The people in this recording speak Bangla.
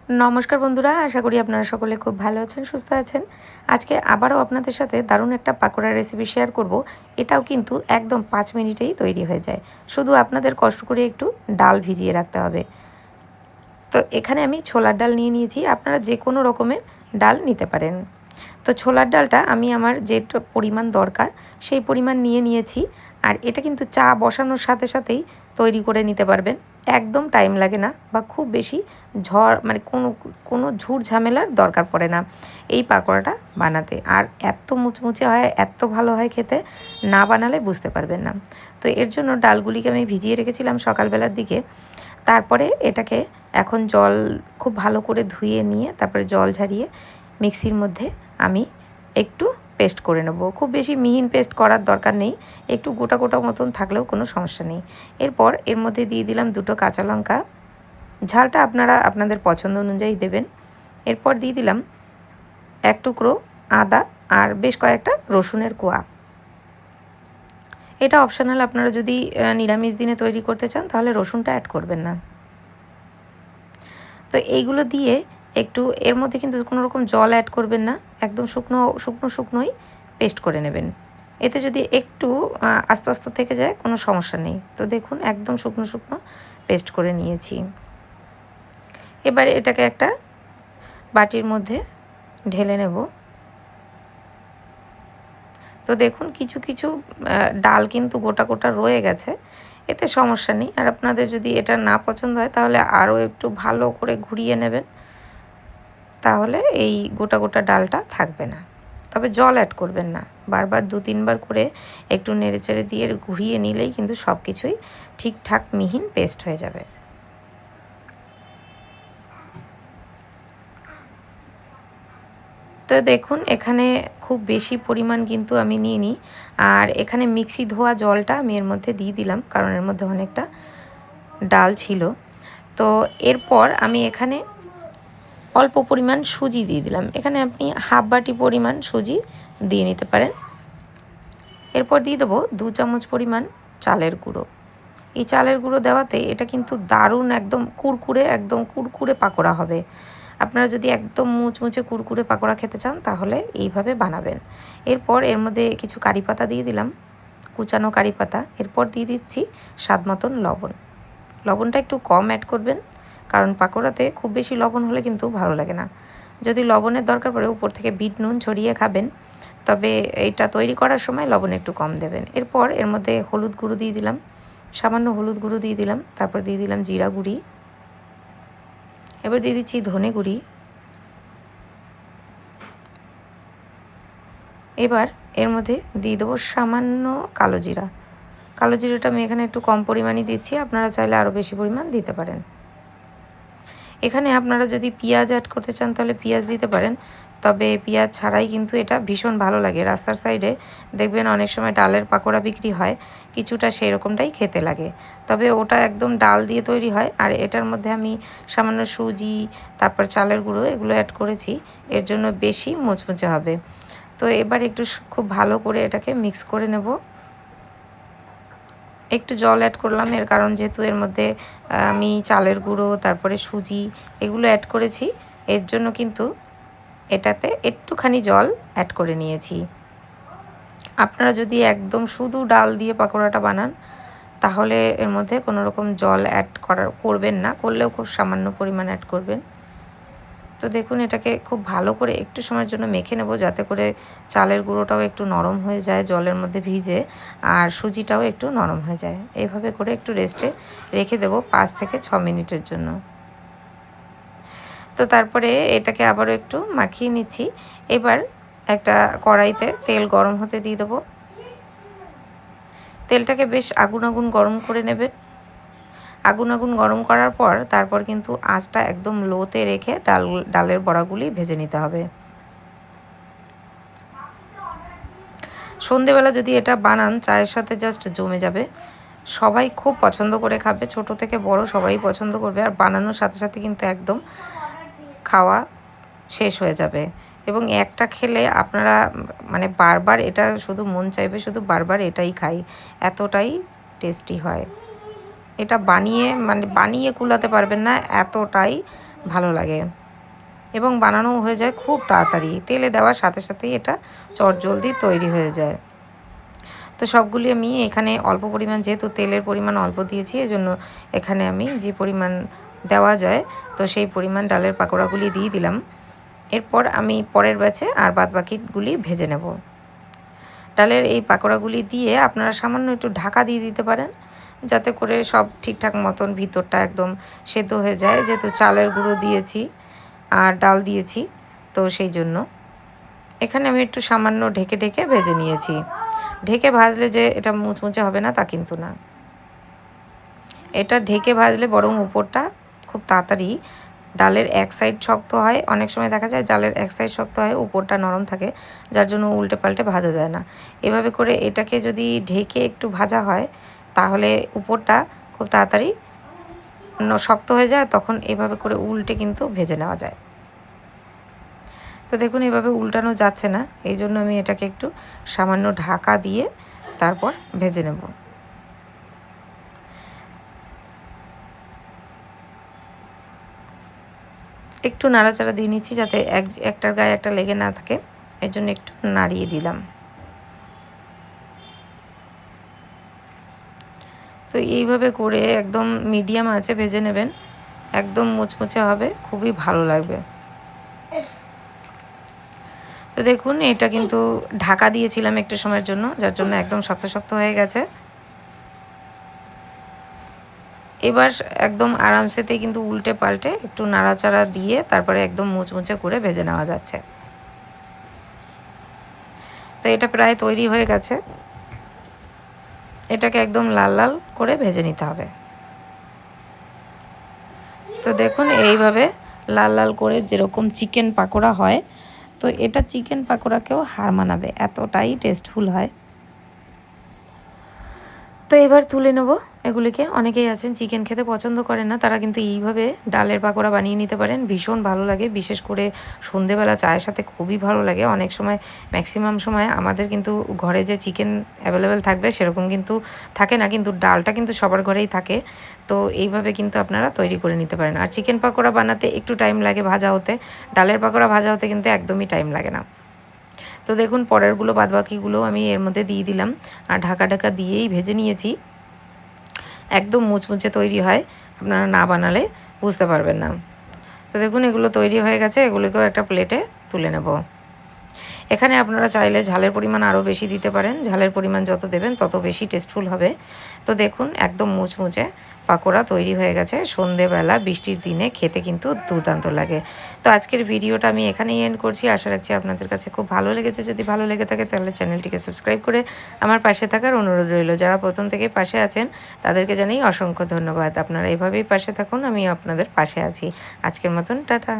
নমস্কার বন্ধুরা, আশা করি আপনারা সকলে খুব ভালো আছেন, সুস্থ আছেন। আজকে আবারও আপনাদের সাথে দারুণ একটা পাকোড়া রেসিপি শেয়ার করব। এটাও কিন্তু একদম 5 মিনিটেই তৈরি হয়ে যায়। শুধু আপনাদের কষ্ট করে একটু ডাল ভিজিয়ে রাখতে হবে। তো এখানে আমি ছোলার ডাল নিয়ে নিয়েছি, আপনারা যে কোনো রকমের ডাল নিতে পারেন। তো ছোলার ডালটা আমি আমার যে পরিমাণ দরকার সেই পরিমাণ নিয়ে নিয়েছি। আর এটা কিন্তু চা বসানোর সাথে সাথেই তৈরি করে নিতে পারবেন, একদম টাইম লাগে না বা খুব বেশি কোনো ঝুট ঝামেলার দরকার পড়ে না এই পাকোড়াটা বানাতে। আর এত মুচমুচে হয়, এত ভালো হয় খেতে, না বানালে বুঝতে পারবেন না। তো এর জন্য ডালগুলিকে আমি ভিজিয়ে রেখেছিলাম সকালবেলার দিকে। তারপরে এটাকে এখন জল খুব ভালো করে ধুয়ে নিয়ে তারপরে জল ঝারিয়ে মিক্সির মধ্যে আমি একটু পেস্ট করে নেব। খুব বেশি মিহিন পেস্ট করার দরকার নেই, একটু গোটা গোটা মতন থাকলেও কোনো সমস্যা নেই। এরপর এর মধ্যে দিয়ে দিলাম 2টো কাঁচা লঙ্কা, ঝালটা আপনারা আপনাদের পছন্দ অনুযায়ী দেবেন। এরপর দিয়ে দিলাম 1 টুকরো আদা আর বেশ কয়েকটা রসুনের কোয়া। এটা অপশনাল, আপনারা যদি নিরামিষ দিনে তৈরি করতে চান তাহলে রসুনটা অ্যাড করবেন না। তো এইগুলো দিয়ে একটু, এর মধ্যে কিন্তু কোনো রকম জল অ্যাড করবেন না, একদম শুকনোই পেস্ট করে নেবেন। এতে যদি একটু আস্তে আস্তে থেকে যায় কোনো সমস্যা নেই। তো দেখুন একদম শুকনো পেস্ট করে নিয়েছি। এবারে এটাকে একটা বাটির মধ্যে ঢেলে নেব। তো দেখুন কিছু কিছু ডাল কিন্তু গোটা গোটা রয়ে গেছে, এতে সমস্যা নেই। আর আপনাদের যদি এটা না পছন্দ হয় তাহলে আরও একটু ভালো করে ঘুরিয়ে নেবেন, তাহলে এই গোটা গোটা ডালটা থাকবে না। তবে জল অ্যাড করবেন না, বারবার 2-3 বার করে একটু নেড়েচেড়ে দিয়ে ঘুরিয়ে নিলেই কিন্তু সব কিছুই ঠিকঠাক মিহিন পেস্ট হয়ে যাবে। তো দেখুন এখানে খুব বেশি পরিমাণ কিন্তু আমি নিইনি। আর এখানে মিক্সি ধোয়া জলটা আমি এর মধ্যে দিয়ে দিলাম, কারণ এর মধ্যে অনেকটা ডাল ছিল। তো এরপর আমি এখানে অল্প পরিমাণ সুজি দিয়ে দিলাম। এখানে আপনি হাফ বাটি পরিমাণ সুজি দিয়ে নিতে পারেন। এরপর দিয়ে দেবো 2 চামচ পরিমাণ চালের গুঁড়ো। এই চালের গুঁড়ো দেওয়াতে এটা কিন্তু দারুণ একদম কুরকুরে পাকোড়া হবে। আপনারা যদি একদম মুচমুচে কুরকুরে পাকোড়া খেতে চান তাহলে এইভাবে বানাবেন। এরপর এর মধ্যে কিছু কারি পাতা দিয়ে দিলাম, কুচানো কারি পাতা। এরপর দিয়ে দিচ্ছি স্বাদ মতন লবণ। লবণটা একটু কম অ্যাড করবেন, কারণ পাকোড়াতে খুব বেশি লবণ হলে কিন্তু ভালো লাগে না। যদি লবণের দরকার পড়ে উপর থেকে বিট নুন ছড়িয়ে খাবেন, তবে এইটা তৈরি করার সময় লবণ একটু কম দেবেন। এরপর এর মধ্যে হলুদ গুঁড়ো দিয়ে দিলাম, সামান্য হলুদ গুঁড়ো দিয়ে দিলাম। তারপর দিয়ে দিলাম জিরা গুঁড়ি। এবার দিয়ে দিচ্ছি ধনে গুঁড়ি। এবার এর মধ্যে দিয়ে দেবো সামান্য কালো জিরা। কালো জিরাটা আমি এখানে একটু কম পরিমাণে দিচ্ছি, আপনারা চাইলে আরও বেশি পরিমাণ দিতে পারেন। এখানে আপনারা যদি পেঁয়াজ অ্যাড করতে চান তাহলে পেঁয়াজ দিতে পারেন, তবে পেঁয়াজ ছাড়াই কিন্তু এটা ভীষণ ভালো লাগে। রাস্তার সাইডে দেখবেন অনেক সময় ডালের পাকোড়া বিক্রি হয়, কিছুটা সেই রকমটাই খেতে লাগে, তবে ওটা একদম ডাল দিয়ে তৈরি হয়। আর এটার মধ্যে আমি সামান্য সুজি, তারপর চালের গুঁড়ো এগুলো অ্যাড করেছি, এর জন্য বেশি মুচমুচে হবে। তো এবার একটু খুব ভালো করে এটাকে মিক্স করে নেব। একটু জল অ্যাড করলাম, এর কারণ যেহেতু এর মধ্যে আমি চালের গুঁড়ো তারপরে সুজি এগুলো অ্যাড করেছি, এর জন্য কিন্তু এটাতে একটুখানি জল অ্যাড করে নিয়েছি। আপনারা যদি একদম শুধু ডাল দিয়ে পাকোড়াটা বানান তাহলে এর মধ্যে কোনো রকম জল অ্যাড করবেন না, করলেও খুব সামান্য পরিমাণ অ্যাড করবেন। তো দেখুন এটাকে খুব ভালো করে একটু সময়ের জন্য মেখে নেব, যাতে করে চালের গুঁড়োটাও একটু নরম হয়ে যায় জলের মধ্যে ভিজে, আর সুজিটাও একটু নরম হয়ে যায়। এইভাবে করে একটু রেস্টে রেখে দেব 5 থেকে 6 মিনিটের জন্য। তো তারপরে এটাকে আবারও একটু মাখিয়ে নিচ্ছি। এবার একটা কড়াইতে তেল গরম হতে দিয়ে দেবো। তেলটাকে বেশ আগুন গরম করে নেবেন। আগুন গরম করার পর তারপর কিন্তু আঁচটা একদম লোতে রেখে ডালের বড়াগুলি ভেজে নিতে হবে। সন্ধেবেলা যদি এটা বানান চায়ের সাথে জাস্ট জমে যাবে, সবাই খুব পছন্দ করে খাবে, ছোট থেকে বড় সবাই পছন্দ করবে। আর বানানোর সাথে সাথে কিন্তু একদম খাওয়া শেষ হয়ে যাবে, এবং একটা খেলে আপনারা বারবার এটা শুধু মন চাইবে শুধু বারবার এটাই খাই, এতটাই টেস্টি হয়। এটা বানিয়ে কুলাতে পারবেন না, এতটাই ভালো লাগে এবং বানানো হয়ে যায় খুব তাড়াতাড়ি। তেলে দেওয়ার সাথে সাথেই এটা চটজলদি তৈরি হয়ে যায়। তো সবগুলি আমি এখানে অল্প পরিমাণ, যেহেতু তেলের পরিমাণ অল্প দিয়েছি, এজন্য এখানে আমি যে পরিমাণ দেওয়া যায় তো সেই পরিমাণ ডালের পাকোড়াগুলি দিয়ে দিলাম। এরপর আমি পরের ব্যাচে আর বাদবাকিগুলি ভেজে নেব। ডালের এই পাকোড়াগুলি দিয়ে আপনারা সামান্য একটু ঢাকা দিয়ে দিতে পারেন, যাতে করে সব ঠিকঠাক মতন ভিতরটা একদম সেদ্ধ হয়ে যায়, যেহেতু চালের গুঁড়ো দিয়েছি আর ডাল দিয়েছি, তো সেই জন্য এখানে আমি একটু সামান্য ঢেকে ঢেকে ভেজে নিয়েছি। ঢেকে ভাজলে যে এটা মুচমুচে হবে না তা কিন্তু না, এটা ঢেকে ভাজলে বরং উপরটা খুব তাড়াতাড়ি, ডালের এক সাইড শক্ত হয়, অনেক সময় দেখা যায় ডালের এক সাইড শক্ত হয়, উপরটা নরম থাকে, যার জন্য উল্টে পাল্টে ভাজা যায় না। এভাবে করে এটাকে যদি ঢেকে একটু ভাজা হয় তাহলে উপরটা খুব তাড়াতাড়ি শক্ত হয়ে যায়, তখন এভাবে করে উল্টে কিন্তু ভেজে নেওয়া যায়। তো দেখুন এভাবে উল্টানো যাচ্ছে না, এই জন্য আমি এটাকে একটু সামান্য ঢাকা দিয়ে তারপর ভেজে নেব। একটু নাড়াচাড়া দিয়ে নিচ্ছি যাতে একটার গায়ে একটা লেগে না থাকে, এর জন্য একটু নাড়িয়ে দিলাম। তো এইভাবে করে একদম মিডিয়াম আঁচে ভেজে নেবেন, একদম মুচমুচে হবে, খুবই ভালো লাগবে। তো দেখুন এটা কিন্তু ঢাকা দিয়েছিলাম একটু সময়ের জন্য, যার জন্য একদম শক্ত শক্ত হয়ে গেছে। এবার একদম আরামসেতেই কিন্তু উল্টে পাল্টে একটু নাড়াচাড়া দিয়ে তারপরে একদম মুচমুচে করে ভেজে নেওয়া যাচ্ছে। তো এটা প্রায় তৈরি হয়ে গেছে, এটাকে একদম লাল লাল করে ভেজে নিতে হবে। তো দেখুন এইভাবে লাল লাল করে যেরকম চিকেন পাকোড়া হয়, তো এটা চিকেন পাকোড়াকেও হার মানাবে, এতটাই টেস্টফুল হয়। তো এবার তুলে নেব এগুলিকে। অনেকেই আছেন চিকেন খেতে পছন্দ করেন না, তারা কিন্তু এইভাবে ডালের পাকোড়া বানিয়ে নিতে পারেন, ভীষণ ভালো লাগে। বিশেষ করে সন্ধেবেলা চায়ের সাথে খুবই ভালো লাগে। অনেক সময়, ম্যাক্সিমাম সময় আমাদের কিন্তু ঘরে যে চিকেন অ্যাভেলেবেল থাকবে সেরকম কিন্তু থাকে না, কিন্তু ডালটা কিন্তু সবার ঘরেই থাকে। তো এইভাবে কিন্তু আপনারা তৈরি করে নিতে পারেন। আর চিকেন পাকোড়া বানাতে একটু টাইম লাগে ভাজা হতে, ডালের পাকোড়া ভাজা হতে কিন্তু একদমই টাইম লাগে না। তো দেখুন পরেরগুলো বাদবাকিগুলো আমি এর মধ্যে দিয়ে দিলাম, আর ঢাকা ঢাকা দিয়েই ভেজে নিয়েছি। একদম মুচমুচে তৈরি হয়, আপনারা না বানালে বুঝতে পারবেন না। তো দেখুন এগুলো তৈরি হয়ে গেছে, এগুলোকেও একটা প্লেটে তুলে নেব। এখানে আপনারা চাইলে ঝালের পরিমাণ আরও বেশি দিতে পারেন, ঝালের পরিমাণ যত দেবেন তত বেশি টেস্টফুল হবে। তো দেখুন একদম মুচমুচে পাকোড়া তৈরি হয়ে গেছে। সন্ধেবেলা বৃষ্টির দিনে খেতে কিন্তু দুর্দান্ত লাগে। তো আজকের ভিডিওটা আমি এখানেই এন্ড করছি। আশা রাখছি আপনাদের কাছে খুব ভালো লেগেছে। যদি ভালো লেগে থাকে তাহলে চ্যানেলটিকে সাবস্ক্রাইব করে আমার পাশে থাকার অনুরোধ রইল। যারা প্রথম থেকেই পাশে আছেন তাদেরকে জানাই অসংখ্য ধন্যবাদ। আপনারা এভাবেই পাশে থাকুন, আমি আপনাদের পাশে আছি। আজকের মতন টাটা।